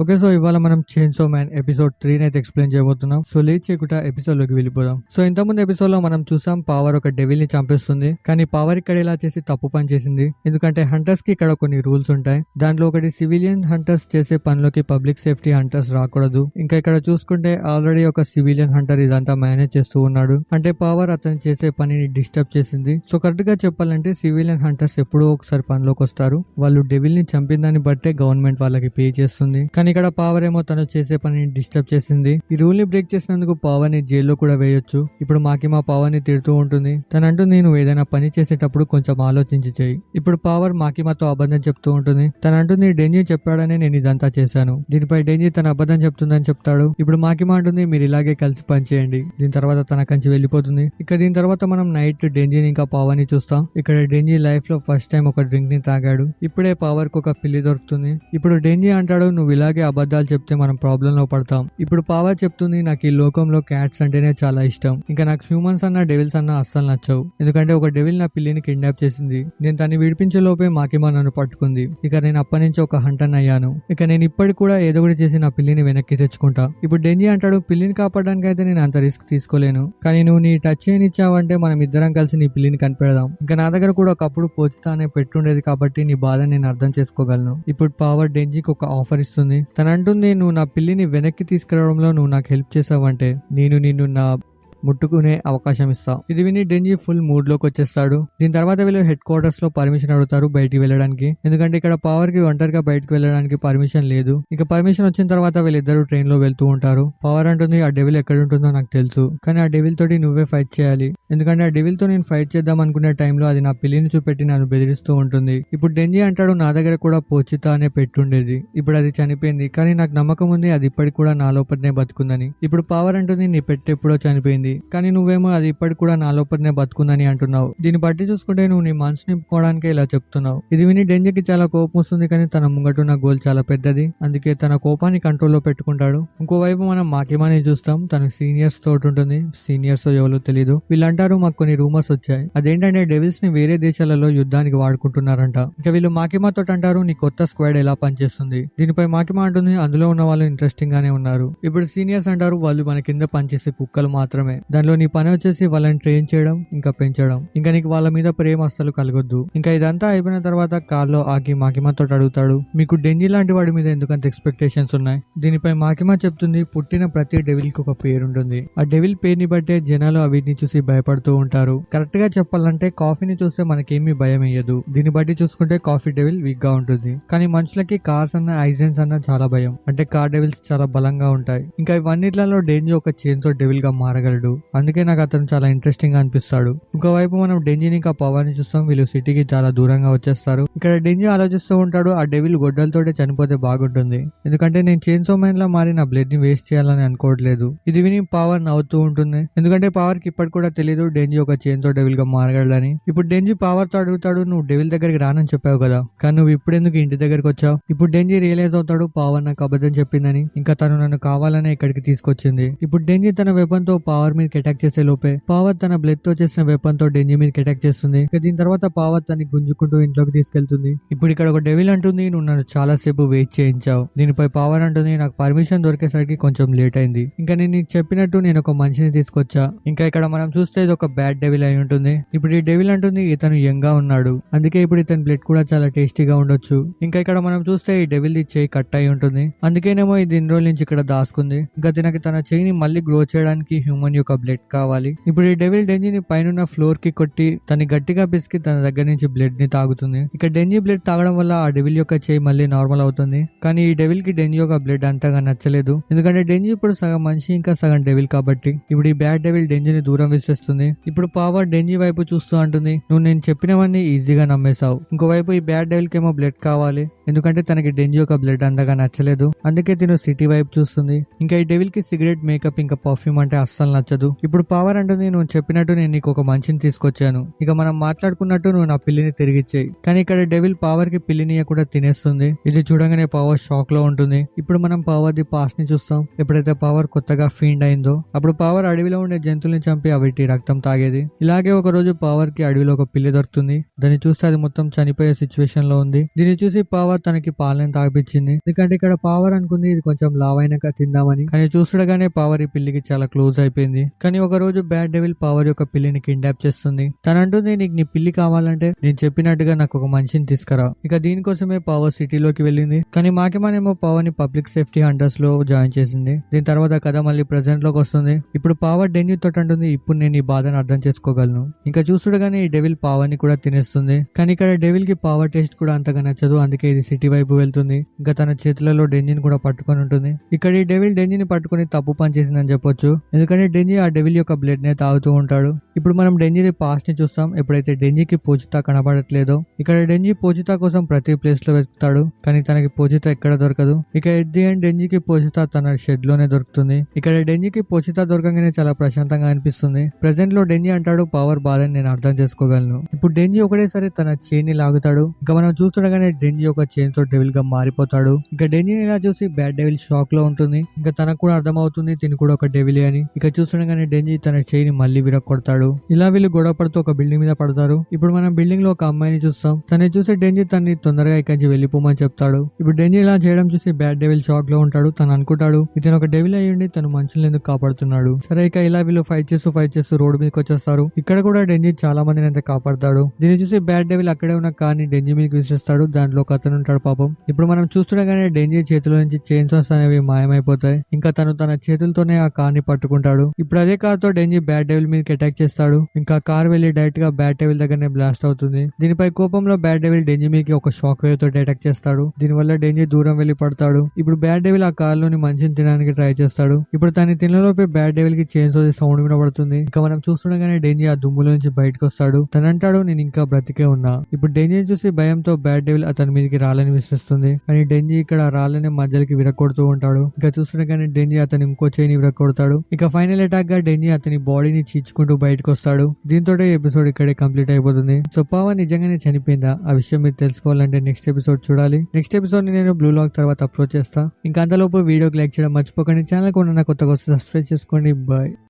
Okay, so ఇవాళ మనం చైన్సో man episode 3 అయితే ఎక్స్ప్లెయిన్ చేయబోతున్నాం. సో లేట్ చేయకుండా ఎపిసోడ్ లోకి వెళ్ళిపోదాం. సో ఇంతకుముందు ఎపిసోడ్ లో మనం చూసాం పవర్ ఒక డెవిల్ ని చంపేస్తుంది. కానీ పవర్ ఇక్కడ ఇలా చేసి తప్పు పని చేసింది. ఎందుకంటే హంటర్స్ కి ఇక్కడ కొన్ని రూల్స్ ఉంటాయి. దాంట్లో ఒకటి సివిలియన్ హంటర్స్ చేసే పనిలోకి పబ్లిక్ సేఫ్టీ హంటర్స్ రాకూడదు. ఇంకా ఇక్కడ చూసుకుంటే ఆల్రెడీ ఒక సివిలియన్ హంటర్ ఇదంతా మేనేజ్ చేస్తూ ఉన్నాడు. అంటే పవర్ అతను చేసే పనిని డిస్టర్బ్ చేసింది. సో కరెక్ట్ గా చెప్పాలంటే సివిలియన్ హంటర్స్ ఎప్పుడో ఒకసారి పనిలోకి వస్తారు. వాళ్ళు డెవిల్ ని చంపిన దాన్ని బట్టే గవర్నమెంట్ వాళ్ళకి పే చేస్తుంది. కానీ ఇక్కడ పవర్ ఏమో తను చేసే పనిని డిస్టర్బ్ చేసింది. ఈ రూల్ ని బ్రేక్ చేసినందుకు పవర్ ని జైల్లో కూడా వేయొచ్చు. ఇప్పుడు మాకిమా పవర్ ని తిడుతూ ఉంటుంది. తను అంటుంది, నువ్వు ఏదైనా పని చేసేటప్పుడు కొంచెం ఆలోచించి చేయి. ఇప్పుడు పవర్ మాకిమాతో అబద్ధం చెప్తూ ఉంటుంది. తను అంటుంది, డెంజీ చెప్పాడని నేను ఇదంతా చేశాను. దీనిపై డెంజీ తన అబద్ధం చెప్తుందని చెప్తాడు. ఇప్పుడు మాకిమా అంటుంది, మీరు ఇలాగే కలిసి పని చేయండి. దీని తర్వాత తన కంచి వెళ్ళిపోతుంది. ఇక దీని తర్వాత మనం నైట్ డెంజీని ఇంకా పవర్ ని చూస్తాం. ఇక్కడ డెంజీ లైఫ్ లో ఫస్ట్ టైం ఒక డ్రింక్ ని తాగాడు. ఇప్పుడే పవర్ కు ఒక పిల్లి దొరుకుతుంది. ఇప్పుడు డెంజీ అంటాడు, నువ్వు ఇలాగే అబద్ధాలు చెప్తే మనం ప్రాబ్లం లో పడతాం. ఇప్పుడు పవర్ చెప్తుంది, నాకు ఈ లోకంలో క్యాట్స్ అంటేనే చాలా ఇష్టం. ఇంకా నాకు హ్యూమన్స్ అన్న డెవిల్స్ అన్న అస్సలు నచ్చవు. ఎందుకంటే ఒక డెవిల్ నా పిల్లిని కిడ్నాప్ చేసింది. నేను తన్ని విడిపించే లోపే మాకిమా నన్ను పట్టుకుంది. ఇక నేను అప్పటి నుంచి ఒక హంటర్ అయ్యాను. ఇక నేను ఇప్పటికి కూడా ఏదో ఒకటి చేసి నా పిల్లిని వెనక్కి తెచ్చుకుంటా. ఇప్పుడు డెంజీ అంటాడు, పిల్లిని కాపాడడానికి అయితే నేను అంత రిస్క్ తీసుకోలేను. కానీ నువ్వు నీ టచ్ చేయనిచ్చావంటే మనం ఇద్దరం కలిసి నీ పిల్లిని కనిపెడదాం. ఇంకా నా దగ్గర కూడా ఒకప్పుడు పోచితా అనే పెట్టుండేది కాబట్టి నీ బాధ నేను అర్థం చేసుకోగలను. ఇప్పుడు పవర్ డెంజీకి ఒక ఆఫర్ ఇస్తుంది. తను అంటుంది, నువ్వు నా పిల్లిని వెనక్కి తీసుకురావడంలో నువ్వు నాకు హెల్ప్ చేసావంటే నేను నిన్ను నా ముట్టుకునే అవకాశం ఇస్తా. ఇది విని డెంజీ ఫుల్ మూడ్ లోకి వచ్చేస్తాడు. దీని తర్వాత వీళ్ళు హెడ్ క్వార్టర్స్ లో పర్మిషన్ అడుగుతారు బయటికి వెళ్ళడానికి. ఎందుకంటే ఇక్కడ పవర్ కి ఒంటరిగా బయటకు వెళ్ళడానికి పర్మిషన్ లేదు. ఇక పర్మిషన్ వచ్చిన తర్వాత వీళ్ళిద్దరు ట్రైన్ లో వెళ్తూ ఉంటారు. పవర్ అంటుంది, ఆ డెవిల్ ఎక్కడ ఉంటుందో నాకు తెలుసు. కానీ ఆ డెవిల్ తోటి నువ్వే ఫైట్ చేయాలి. ఎందుకంటే ఆ డెవిల్ తో నేను ఫైట్ చేద్దాం అనుకునే టైంలో అది నా పిల్లిని చూపెట్టి నన్ను బెదిరిస్తూ ఉంటుంది. ఇప్పుడు డెంజీ అంటాడు, నా దగ్గర కూడా పోచితా అనే పెట్టుండేది. ఇప్పుడు అది చనిపోయింది. కానీ నాకు నమ్మకం ఉంది అది ఇప్పటికి కూడా నా లోపలనే బతుకుందని. ఇప్పుడు పవర్ అంటుంది, నీ పెట్టి ఎప్పుడో చనిపోయింది. కానీ నువ్వేమో అది ఇప్పటికి కూడా నా లోపలనే బతుకుందని అంటున్నావు. దీన్ని బట్టి చూసుకుంటే నువ్వు నీ మనసు నింపుకోవడానికే ఇలా చెప్తున్నావు. ఇది విని డెంజీకి చాలా కోపం వస్తుంది. కానీ తన ముంగటున్న గోల్ చాలా పెద్దది. అందుకే తన కోపాన్ని కంట్రోల్లో పెట్టుకుంటాడు. ఇంకోవైపు మనం మాకిమాని చూస్తాం. తన సీనియర్స్ తోటి ఉంటుంది. సీనియర్స్ ఎవరో తెలియదు. వీళ్ళంటారు, మాకు కొన్ని రూమర్స్ వచ్చాయి. అదేంటంటే డెవిల్స్ ని వేరే దేశాలలో యుద్ధానికి వాడుకుంటున్నారంట. ఇక వీళ్ళు మాకిమా తోటి అంటారు, నీ కొత్త స్క్వాడ్ ఎలా పనిచేస్తుంది. దీనిపై మాకిమా అంటుంది, అందులో ఉన్న వాళ్ళు ఇంట్రెస్టింగ్ గానే ఉన్నారు. ఇప్పుడు సీనియర్స్ అంటారు, వాళ్ళు మన కింద పనిచేసే కుక్కలు మాత్రమే. దానిలో నీ పని వచ్చేసి వాళ్ళని ట్రైన్ చేయడం ఇంకా పెంచడం. ఇంకా నీకు వాళ్ళ మీద ప్రేమ అస్సలు కలగొద్దు. ఇంకా ఇదంతా అయిపోయిన తర్వాత కార్లో ఆగి మాకిమాతో అడుగుతాడు, మీకు డెంజీ లాంటి వాడి మీద ఎందుకంత ఎక్స్పెక్టేషన్స్ ఉన్నాయి. దీనిపై మాకిమా చెప్తుంది, పుట్టిన ప్రతి డెవిల్ కి ఒక పేరు ఉంటుంది. ఆ డెవిల్ పేరుని బట్టే జనాలు వీటిని చూసి భయపడుతూ ఉంటారు. కరెక్ట్ గా చెప్పాలంటే కాఫీని చూస్తే మనకేమీ భయం వేయదు. దీన్ని బట్టి చూసుకుంటే కాఫీ డెవిల్ వీక్ గా ఉంటుంది. కానీ మనుషులకి కార్స్ అన్న ఐజెన్స్ అన్న చాలా భయం. అంటే కార్ డెవిల్స్ చాలా బలంగా ఉంటాయి. ఇంకా ఇవన్నిట్లలో డెంజీ ఒక చైన్సో డెవిల్ గా మారగలడు. అందుకే నాకు అతను చాలా ఇంట్రెస్టింగ్ గా అనిపిస్తాడు. ఇంకోవైపు మనం డెంజీని ఇంకా పవర్ ని చూస్తాం. వీళ్ళు సిటీకి చాలా దూరంగా వచ్చేస్తారు. ఇక్కడ డెంజీ ఆలోచిస్తూ ఉంటాడు, ఆ డెవిల్ గొడ్డలతోటే చనిపోతే బాగుంటుంది. ఎందుకంటే నేను చైన్సో మ్యాన్ లా మారి నా బ్లడ్ ని వేస్ట్ చేయాలని అనుకోవట్లేదు. ఇది విని పవర్ నవ్వుతూ ఉంటుంది. ఎందుకంటే పవర్ కి ఇప్పటి కూడా తెలియదు డెంజీ ఒక చైన్సో డెవిల్ గా మారగలడని. ఇప్పుడు డెంజీ పవర్ తో అడుగుతాడు, నువ్వు డెవిల్ దగ్గరికి రానని చెప్పావు కదా, కానీ నువ్వు ఇప్పుడెందుకు ఇంటి దగ్గరకు వచ్చావు. ఇప్పుడు డెంజీ రియలైజ్ అవుతాడు, పవర్ నాకు అబద్ధం చెప్పిందని. ఇంకా తను నన్ను కావాలనే ఇక్కడికి తీసుకొచ్చింది. ఇప్పుడు డెంజీ తన వెపన్ తో పవర్ మీద అటాక్ చేసే లోపే పవర్ తన బ్లడ్ తో చేసిన వెపన్ తో డెంజీ మీద అటాక్ చేస్తుంది. దీని తర్వాత పవర్ తన్ని గుంజుకుంటూ ఇంట్లోకి తీసుకెళ్తుంది. ఇప్పుడు ఇక్కడ ఒక డెవిల్ అంటుంది, నువ్వు నన్ను చాలా సేపు వెయిట్ చేయించావు. దీనిపై పవర్ అంటుంది, నాకు పర్మిషన్ దొరికేసరికి కొంచెం లేట్ అయింది. ఇంకా నేను నీకు చెప్పినట్టు నేను ఒక మనిషిని తీసుకొచ్చా. ఇంకా ఇక్కడ మనం చూస్తే ఇది ఒక బ్యాడ్ డెవిల్ అయి ఉంటుంది. ఇప్పుడు ఈ డెవిల్ అంటుంది, ఇతను యంగ్ గా ఉన్నాడు. అందుకే ఇప్పుడు ఇతని బ్లడ్ కూడా చాలా టేస్టీగా ఉండొచ్చు. ఇంకా ఇక్కడ మనం చూస్తే ఈ డెవిల్ ది చేయి కట్ అయి ఉంటుంది. అందుకేనేమో ఇది ఇన్ని రోజుల నుంచి ఇక్కడ దాచుకుంది. ఇంకా తినకి తన చేయిని మళ్ళీ గ్రో చేయడానికి హ్యూమన్ యొక్క బ్లడ్ కావాలి. ఇప్పుడు ఈ డెవిల్ డెంజీని పైన ఫ్లోర్ కి కొట్టి తను గట్టిగా పిసికి తన దగ్గర నుంచి బ్లడ్ ని తాగుతుంది. ఇక డెంజీ బ్లడ్ తాగడం వల్ల ఆ డెవిల్ యొక్క చేయి మళ్ళీ నార్మల్ అవుతుంది. కానీ ఈ డెవిల్ కి డెంజీ యొక్క బ్లడ్ అంతగా నచ్చలేదు. ఎందుకంటే డెంజీ ఇప్పుడు సగం మనిషి ఇంకా సగం డెవిల్ కాబట్టి. ఇప్పుడు ఈ బ్యాడ్ డెవిల్ డెంజీని దూరం విసిరేస్తుంది. ఇప్పుడు పవర్ డెంజీ వైపు చూస్తూ అంటుంది, నువ్వు నేను చెప్పినవన్నీ ఈజీగా నమ్మేశావు. ఇంకోవైపు ఈ బ్యాడ్ డెవిల్ కి ఏమో బ్లడ్ కావాలి. ఎందుకంటే తనకి డెంజీ యొక్క బ్లడ్ అంతగా నచ్చలేదు. అందుకే తిను సిటీ వైపు చూస్తుంది. ఇంకా ఈ డెవిల్ కి సిగరెట్, మేకప్ ఇంకా పర్ఫ్యూమ్ అంటే అస్సలు నచ్చదు. నచ్చదు. ఇప్పుడు పవర్ అంటుంది, నువ్వు చెప్పినట్టు నేను నీకు ఒక మనిషిని తీసుకొచ్చాను, ఇక మనం మాట్లాడుకున్నట్టు నువ్వు నా పిల్లిని తిరిగిచ్చేయి. కానీ ఇక్కడ డెవిల్ పవర్ కి పిల్లిని కూడా తినేస్తుంది. ఇది చూడగానే పవర్ షాక్ లో ఉంటుంది. ఇప్పుడు మనం పవర్ ది పాస్ట్ ని చూస్తాం. ఎప్పుడైతే పవర్ కొత్తగా ఫీండ్ అయిందో అప్పుడు పవర్ అడవిలో ఉండే జంతువుల్ని చంపి అవిటి రక్తం తాగేది. ఇలాగే ఒక రోజు పవర్ కి అడవిలో ఒక పిల్లి దొరుకుతుంది. దాన్ని చూస్తే అది మొత్తం చనిపోయే సిచ్యువేషన్ లో ఉంది. దీన్ని చూసి పవర్ తనకి పాలను తాగిపించింది. ఎందుకంటే ఇక్కడ పవర్ అనుకుంది ఇది కొంచెం లావైనాక తిందామని. కానీ చూస్తుండగానే పవర్ ఈ పిల్లికి చాలా క్లోజ్ అయిపోయింది. కానీ ఒక రోజు బ్యాడ్ డెవిల్ పవర్ యొక్క పిల్లిని కిడ్నాప్ చేస్తుంది. తనంటుంది, నీకు నీ పిల్లి కావాలంటే నేను చెప్పినట్టుగా నాకు ఒక మనిషిని తీసుకురా. ఇక దీనికోసమే పవర్ సిటీలోకి వెళ్ళింది. కానీ మాకేమనేమో పవర్ ని పబ్లిక్ సేఫ్టీ హంటర్స్ లో జాయిన్ చేసింది. దీని తర్వాత కథ మళ్ళీ ప్రెసెంట్ లోకి వస్తుంది. ఇప్పుడు పవర్ డెన్యూ తోటి అంటుంది, ఇప్పుడు నేను ఈ బాధను అర్థం చేసుకోగలను. ఇంకా చూస్తుండగానే ఈ డెవిల్ పవర్ ని కూడా తినేస్తుంది. కానీ ఇక్కడ డెవిల్ కి పవర్ టేస్ట్ కూడా అంతగా నచ్చదు. అందుకే ఇది సిటీ వైపు వెళ్తుంది. ఇంకా తన చేతులలో డెంజిని కూడా పట్టుకొని ఉంటుంది. ఇక్కడ ఈ డెవిల్ డెంజిని పట్టుకుని తప్పు పని చేసిందని చెప్పొచ్చు. ఎందుకంటే డెంజి ఆ డెవిల్ యొక్క బ్లడ్ నే తాగుతూ ఉంటాడు. ఇప్పుడు మనం డెంజిని పాస్ట్ ని చూస్తాం. ఎప్పుడైతే డెంజికి పూజిత కనబడట్లేదో ఇక్కడ డెంజి పూజిత కోసం ప్రతి ప్లేస్ లో వెతుకుతాడు. కానీ తనకి పూజిత ఎక్కడ దొరకదు. ఇక ఎట్ ది ఎండ్ డెంజికి పూజిత తన షెడ్ లోనే దొరుకుతుంది. ఇక్కడ డెంజికి పూజిత దొరకగానే చాలా ప్రశాంతంగా అనిపిస్తుంది. ప్రెసెంట్ లో డెంజి అంటాడు, పవర్ బాధని నేను అర్థం చేసుకోగలను. ఇప్పుడు డెంజి ఒకటేసారి తన చైన్ ని లాగుతాడు. ఇంకా మనం చూస్తుండగానే డెంజి ఒక చైన్ తో డెవిల్ గా మారిపోతాడు. ఇంకా డెంజిని ఇలా చూసి బ్యాడ్ డెవిల్ షాక్ లో ఉంటుంది. ఇంకా తనకు కూడా అర్థమవుతుంది తిని కూడా ఒక డెవిలే అని. ఇక చూస్తుండగానే డెంజి తన చైన్ మళ్ళీ విరగొడతాడు. ఇలా వీళ్ళు గొడవ పడుతూ ఒక బిల్డింగ్ మీద పడతారు. ఇప్పుడు మనం బిల్డింగ్ లో ఒక అమ్మాయిని చూస్తాం. తనని చూసి డెంజి తనని తొందరగా ఇక్కడి నుంచి వెళ్ళిపోమని చెప్తాడు. ఇప్పుడు డెంజి ఇలా చేయడం చూసి బ్యాడ్ డెవిల్ షాక్ లో ఉంటాడు. తను అనుకుంటాడు ఇతను ఒక డెవిల్ అయ్యుండి తను మనుషులను ఎందుకు కాపాడుతున్నాడు. సరే ఇక ఇలా వీళ్ళు ఫైట్ చేస్తూ రోడ్డు మీదకి వచ్చేస్తారు. ఇక్కడ కూడా డెంజి చాలా మందిని అయితే కాపాడతాడు. దీన్ని చూసి బ్యాడ్ డెవిల్ అక్కడే ఉన్న కార్ ని డెంజి మీదకి విసిస్తాడు. దాంట్లో ఒక అతను ఉంటాడు పాపం. ఇప్పుడు మనం చూస్తుండగానే డెంజి చేతిలో నుంచి చైన్సాస్ అనేవి మాయమైపోతాయి. ఇంకా తను తన చేతులతోనే ఆ కార్ ని పట్టుకుంటాడు. ఇప్పుడు అదే కార్ తో డెంజి బ్యాడ్ డెవిల్ మీదకి అటాక్ చేస్తాడు. ఇంకా కార్ వెళ్లి డైరెక్ట్ గా బ్యాడ్ డెవిల్ దగ్గరనే బ్లాస్ట్ అవుతుంది. దీనిపై కోపంలో బ్యాడ్ డెవిల్ డెంజి మీదకి ఒక షాక్ వేవ్ తోటి అటాక్ చేస్తాడు. దీనివల్ల డెంజి దూరం వెళ్లి పడతాడు. ఇప్పుడు బ్యాడ్ డెవిల్ ఆ కార్ లోని మనిషిని తినడానికి ట్రై చేస్తాడు. ఇప్పుడు తన తినలోపే బ్యాడ్ డెవిల్ కి చైన్స్ సౌండ్ వినబడుతుంది. ఇంకా మనం చూస్తుండగానే డెంజి ఆ దుమ్ములో నుంచి బయటకు వస్తాడు. తను అంటాడు, నేను ఇంకా బ్రతికే ఉన్నా. ఇప్పుడు డెంజిని చూసి భయంతో బ్యాడ్ డెవిల్ అతని మీదకి రాళ్ళని విసిరిస్తుంది. కానీ డెంజి ఇక్కడ రాళ్ళని మధ్యలోకి విరగొడుతూ ఉంటాడు. ఇంకా చూస్తుండగానే డెంజి అతని ఇంకో చేయిని విరగొడతాడు. ఇక ఫైనల్ అటాక్ గా డెంజి అతని బాడీని చీల్చుకుంటూ బయటకు వస్తాడు. దీంతో ఎపిసోడ్ ఇక్కడే కంప్లీట్ అయిపోతుంది. సో పవర్ నిజంగానే చనిపోయిందా ఆ విషయం మీరు తెలుసుకోవాలంటే నెక్స్ట్ ఎపిసోడ్ చూడాలి. నెక్స్ట్ ఎపిసోడ్ ని నేను బ్లూ లాగ్ తర్వాత అప్లోడ్ చేస్తా. ఇంకా అంతలోపు వీడియోకి లైక్ చేయడం మర్చిపోకండి. ఛానల్ కూడా కొత్తగా సబ్స్క్రైబ్ చేసుకోండి. బాయ్.